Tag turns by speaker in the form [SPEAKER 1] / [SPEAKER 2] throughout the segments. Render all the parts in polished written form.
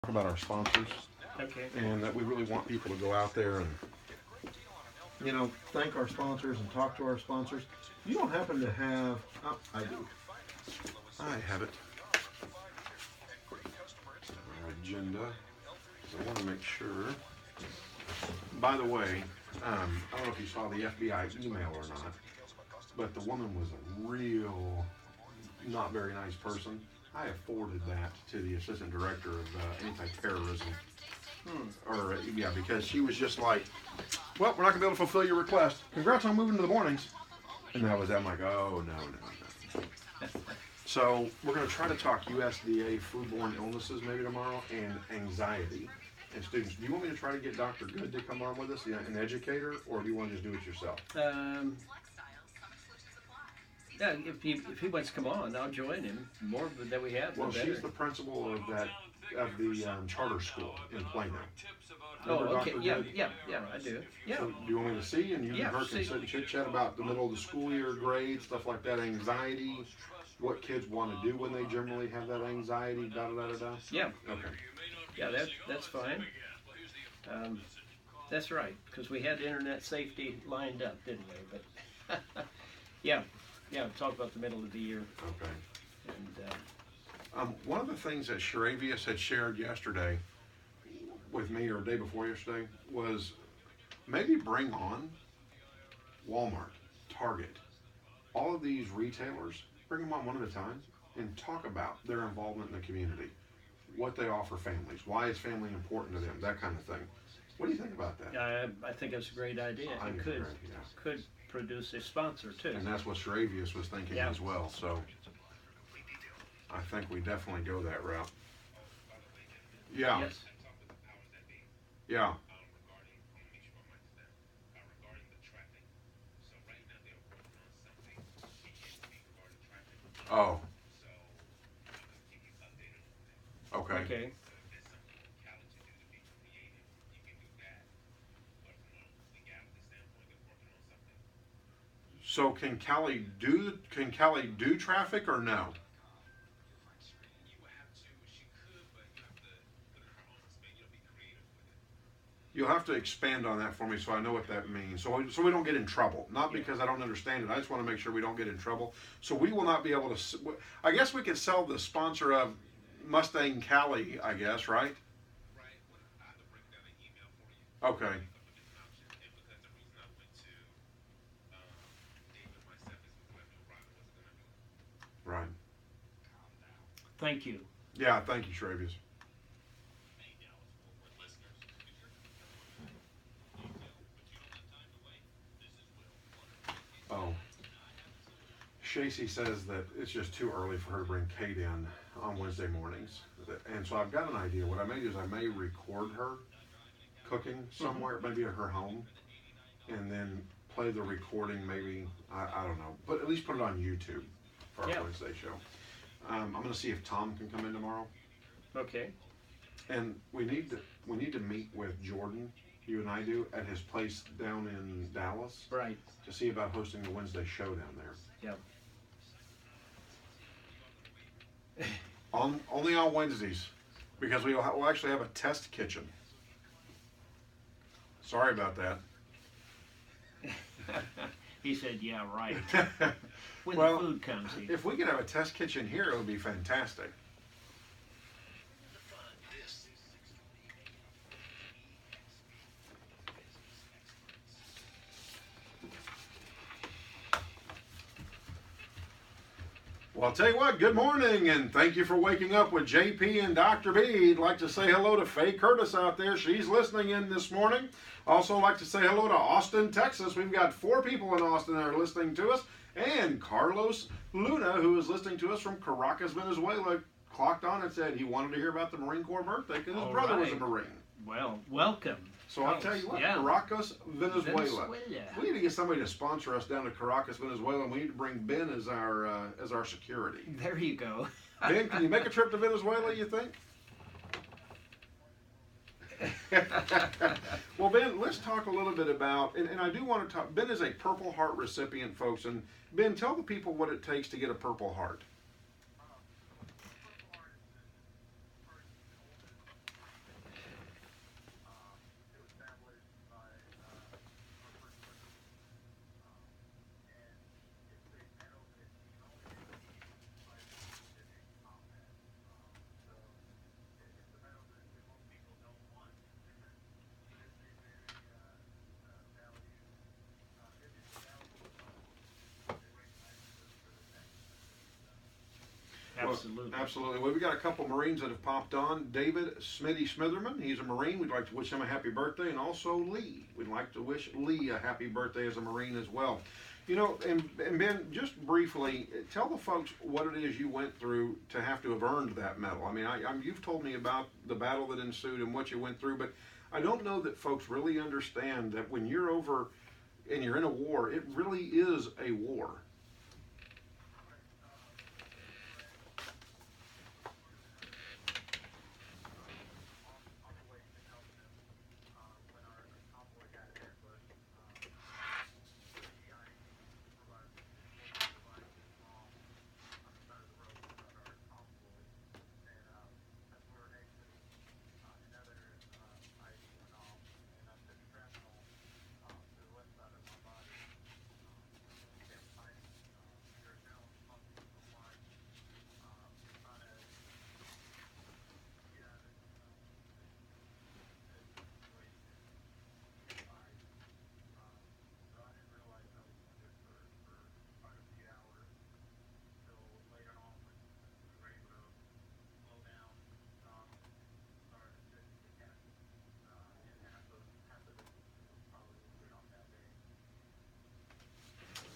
[SPEAKER 1] About our sponsors,
[SPEAKER 2] Okay.
[SPEAKER 1] and that we really want people to go out there and thank our sponsors and talk to our sponsors. You don't happen to have? Oh, I do. I have it. Our agenda. So I want to make sure. By the way, I don't know if you saw the FBI email or not, but the woman was a real not very nice person. I have forwarded that to the assistant director of anti-terrorism. Or yeah, because she was just like, well, we're not gonna be able to fulfill your request. Congrats on moving to the mornings. And that was that. I'm like, oh no. So we're gonna try to talk USDA foodborne illnesses maybe tomorrow and anxiety and students. Do you want me to try to get Dr. Good to come on with us, an educator, or do you want to just do it yourself?
[SPEAKER 2] Yeah, if he wants to come on, I'll join him. More that we have, the
[SPEAKER 1] Well,
[SPEAKER 2] better.
[SPEAKER 1] she's the principal of the charter school in Plano.
[SPEAKER 2] Oh,
[SPEAKER 1] Remember
[SPEAKER 2] okay.
[SPEAKER 1] Dr.
[SPEAKER 2] Yeah,
[SPEAKER 1] Good?
[SPEAKER 2] I do. Yeah.
[SPEAKER 1] So do you want me to see, and you and her can
[SPEAKER 2] see.
[SPEAKER 1] sit and chit chat about the middle of the school year grades, stuff like that, anxiety, what kids want to do when they generally have that anxiety, da da da da da?
[SPEAKER 2] Yeah.
[SPEAKER 1] Okay.
[SPEAKER 2] Yeah, that's fine. That's right, because we had internet safety lined up, didn't we? But yeah, talk about the middle of the year.
[SPEAKER 1] Okay.
[SPEAKER 2] And
[SPEAKER 1] one of the things that Sharavius had shared yesterday with me, or the day before yesterday, was maybe bring on Walmart, Target, all of these retailers, bring them on one at a time and talk about their involvement in the community, what they offer families, why is family important to them, that kind of thing. What do you think about that?
[SPEAKER 2] I think it's a great idea.
[SPEAKER 1] I
[SPEAKER 2] It
[SPEAKER 1] think
[SPEAKER 2] could
[SPEAKER 1] it's great, yeah.
[SPEAKER 2] could produce a sponsor too.
[SPEAKER 1] And that's what Sharavius was thinking as well. So I think we definitely go that route. Yeah.
[SPEAKER 2] Yes.
[SPEAKER 1] Yeah. Oh. Okay.
[SPEAKER 2] Okay.
[SPEAKER 1] So can Callie do traffic or no? You'll have to expand on that for me so I know what that means. So we don't get in trouble. Not because I don't understand it. I just want to make sure we don't get in trouble. So we will not be able to. I guess we could sell the sponsor of Mustang Callie, I guess, right? Okay. Right.
[SPEAKER 2] Thank you.
[SPEAKER 1] Yeah, thank you, Travius. Oh. Shacey says that it's just too early for her to bring Kate in on Wednesday mornings. And so I've got an idea. What I may do is I may record her cooking somewhere, maybe at her home, and then play the recording maybe, I don't know, but at least put it on YouTube for our Wednesday show. I'm going to see if Tom can come in tomorrow.
[SPEAKER 2] Okay.
[SPEAKER 1] And we need to meet with Jordan, you and I do, at his place down in Dallas.
[SPEAKER 2] Right.
[SPEAKER 1] To see about hosting the Wednesday show down there.
[SPEAKER 2] Yeah.
[SPEAKER 1] Only on Wednesdays, because we'll actually have a test kitchen. Sorry about that.
[SPEAKER 2] He said, yeah, right. When
[SPEAKER 1] well,
[SPEAKER 2] the food comes here.
[SPEAKER 1] If we could have a test kitchen here, it would be fantastic. Well, I'll tell you what, good morning, and thank you for waking up with JP and Dr. B. I'd like to say hello to Faye Curtis out there. She's listening in this morning. Also like to say hello to Austin, Texas. We've got 4 people in Austin that are listening to us. And Carlos Luna, who is listening to us from Caracas, Venezuela, clocked on and said he wanted to hear about the Marine Corps birthday because his brother was a Marine.
[SPEAKER 2] Well, welcome.
[SPEAKER 1] So I'll tell you what, Caracas, Venezuela. We need to get somebody to sponsor us down to Caracas, Venezuela, and we need to bring Ben as our security.
[SPEAKER 2] There you go.
[SPEAKER 1] Ben, can you make a trip to Venezuela, you think? Well, Ben, let's talk a little bit about, and I do want to talk, Ben is a Purple Heart recipient, folks, and Ben, tell the people what it takes to get a Purple Heart.
[SPEAKER 2] Absolutely.
[SPEAKER 1] Absolutely. Well, we got a couple Marines that have popped on. David Smitty Smitherman, he's a Marine. We'd like to wish him a happy birthday. And also Lee. We'd like to wish Lee a happy birthday as a Marine as well. You know, and Ben, just briefly, tell the folks what it is you went through to have to have earned that medal. I mean, you've told me about the battle that ensued and what you went through, but I don't know that folks really understand that when you're over and you're in a war, it really is a war.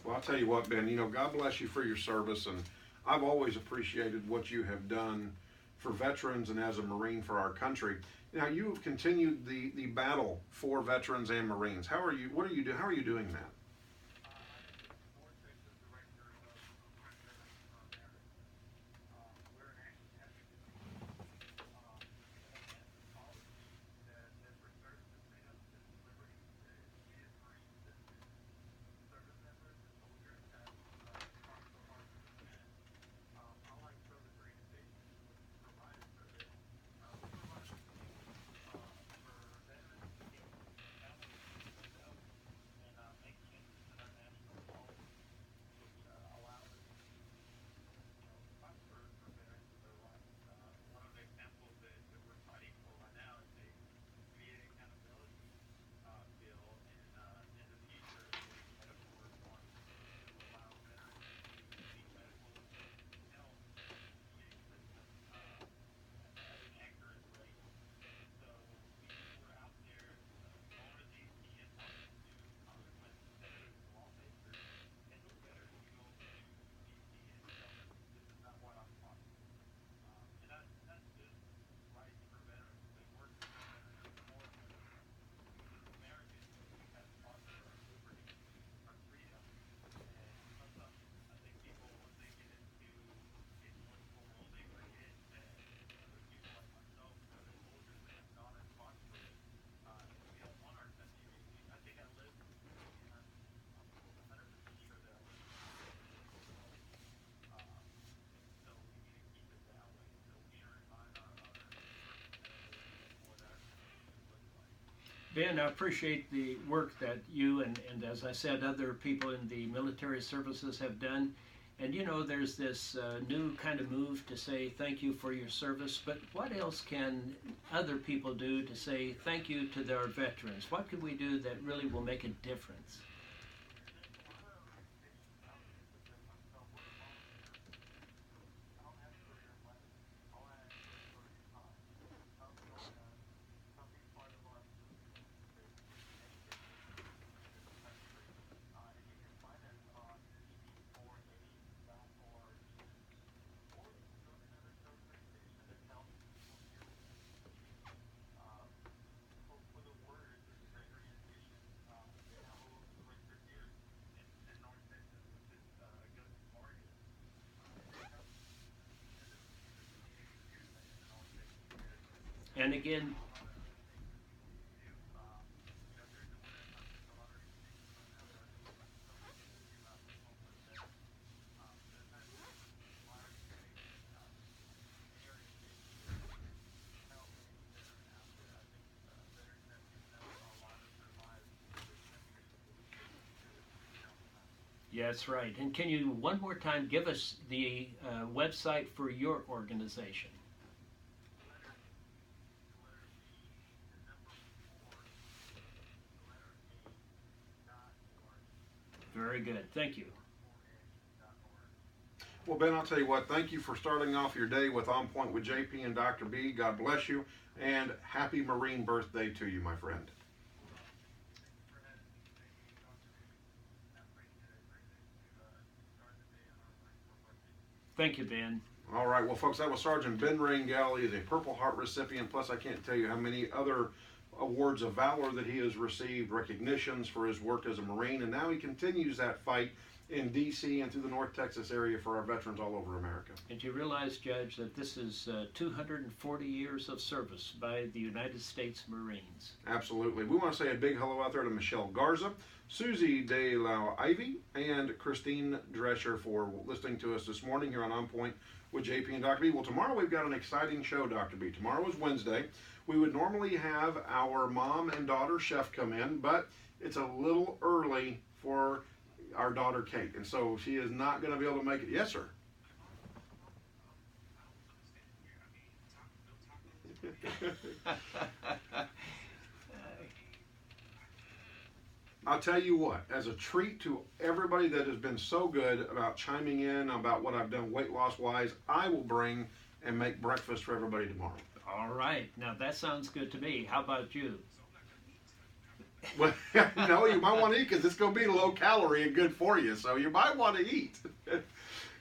[SPEAKER 1] Well, I'll tell you what, Ben, you know, God bless you for your service, and I've always appreciated what you have done for veterans and as a Marine for our country. Now, you have continued the battle for veterans and Marines. What are you doing? How are you doing that?
[SPEAKER 2] Ben, I appreciate the work that you and as I said, other people in the military services have done. And you know, there's this new kind of move to say thank you for your service, but what else can other people do to say thank you to their veterans? What can we do that really will make a difference? And again, yeah, that's right. And can you one more time give us the website for your organization? Very good. Thank you.
[SPEAKER 1] Well, Ben, I'll tell you what, thank you for starting off your day with On Point with JP and Dr. B. God bless you, and happy Marine birthday to you, my friend.
[SPEAKER 2] Thank you, Ben.
[SPEAKER 1] All right, well, folks, that was Sergeant Ben Rangel. He is a Purple Heart recipient, plus I can't tell you how many other awards of valor that he has received, recognitions for his work as a Marine, and now he continues that fight in D.C. and through the North Texas area for our veterans all over America.
[SPEAKER 2] And you realize, Judge, that this is 240 years of service by the United States Marines.
[SPEAKER 1] Absolutely. We want to say a big hello out there to Michelle Garza, Susie De La Ivy, and Christine Drescher for listening to us this morning here on Point with JP and Dr. B. Well, tomorrow we've got an exciting show, Dr. B. Tomorrow is Wednesday. We would normally have our mom and daughter chef come in, but it's a little early for our daughter Kate, and so she is not going to be able to make it. Yes, sir. I'll tell you what, as a treat to everybody that has been so good about chiming in about what I've done weight loss wise, I will bring and make breakfast for everybody tomorrow.
[SPEAKER 2] All right. Now that sounds good to me. How about you?
[SPEAKER 1] Well, no, you might want to eat because it's going to be low calorie and good for you. So you might want to eat.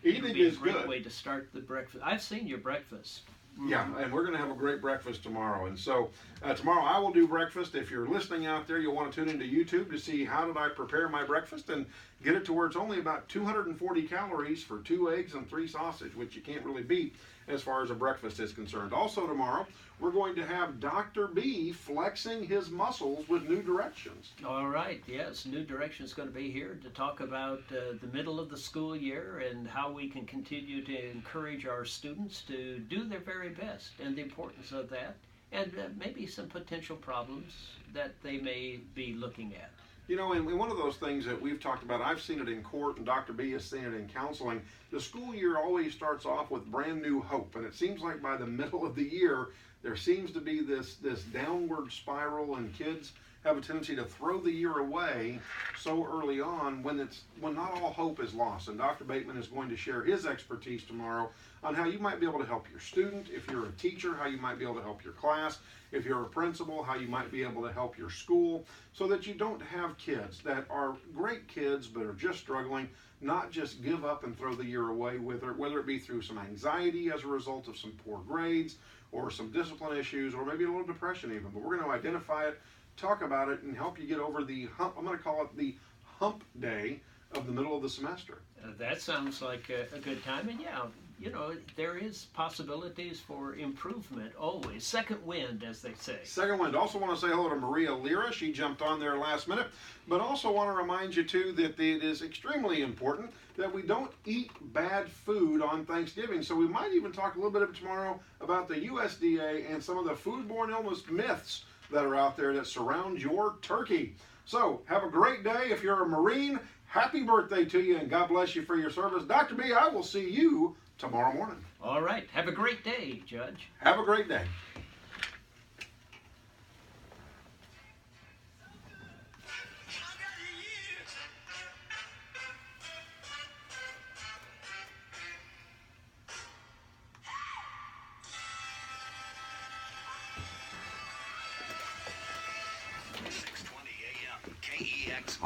[SPEAKER 1] Eating is good.
[SPEAKER 2] A great way to start the breakfast. I've seen your breakfast.
[SPEAKER 1] Yeah, and we're going to have a great breakfast tomorrow. And so tomorrow I will do breakfast. If you're listening out there, you'll want to tune into YouTube to see how did I prepare my breakfast and get it to where it's only about 240 calories for 2 eggs and 3 sausage, which you can't really beat as far as a breakfast is concerned. Also tomorrow, we're going to have Dr. B flexing his muscles with New Directions.
[SPEAKER 2] All right, yes, New Directions is going to be here to talk about the middle of the school year and how we can continue to encourage our students to do their very best and the importance of that, and maybe some potential problems that they may be looking at.
[SPEAKER 1] You know, and one of those things that we've talked about, I've seen it in court and Dr. B has seen it in counseling, the school year always starts off with brand new hope. And it seems like by the middle of the year, there seems to be this downward spiral, and kids have a tendency to throw the year away so early on when not all hope is lost. And Dr. Bateman is going to share his expertise tomorrow on how you might be able to help your student. If you're a teacher, how you might be able to help your class. If you're a principal, how you might be able to help your school, so that you don't have kids that are great kids but are just struggling, not just give up and throw the year away, whether it be through some anxiety as a result of some poor grades or some discipline issues or maybe a little depression even. But we're going to identify it, talk about it, and help you get over the hump. I'm going to call it the hump day of the middle of the semester.
[SPEAKER 2] That sounds like a good time. And yeah, you know, there is possibilities for improvement always. Second wind, as they say.
[SPEAKER 1] Second wind. Also want to say hello to Maria Lira. She jumped on there last minute. But also want to remind you, too, that it is extremely important that we don't eat bad food on Thanksgiving. So we might even talk a little bit tomorrow about the USDA and some of the foodborne illness myths that are out there that surround your turkey. So have a great day. If you're a Marine, happy birthday to you, and God bless you for your service. Dr. B, I will see you tomorrow morning.
[SPEAKER 2] All right. Have a great day, Judge.
[SPEAKER 1] Have a great day.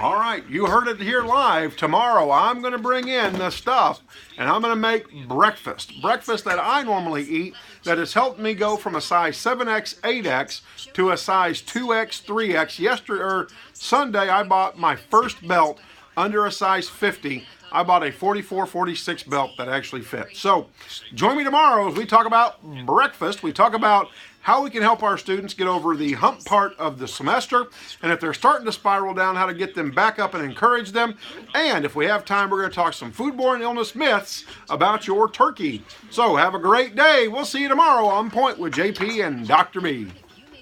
[SPEAKER 1] All right, you heard it here live. Tomorrow I'm going to bring in the stuff and I'm going to make breakfast. Breakfast that I normally eat that has helped me go from a size 7X, 8X to a size 2X, 3X. Sunday I bought my first belt under a size 50. I bought a 44, 46 belt that actually fits. So join me tomorrow as we talk about breakfast. We talk about how we can help our students get over the hump part of the semester, and if they're starting to spiral down, how to get them back up and encourage them. And if we have time, we're going to talk some foodborne illness myths about your turkey. So have a great day. We'll see you tomorrow on Point with JP and Dr. B.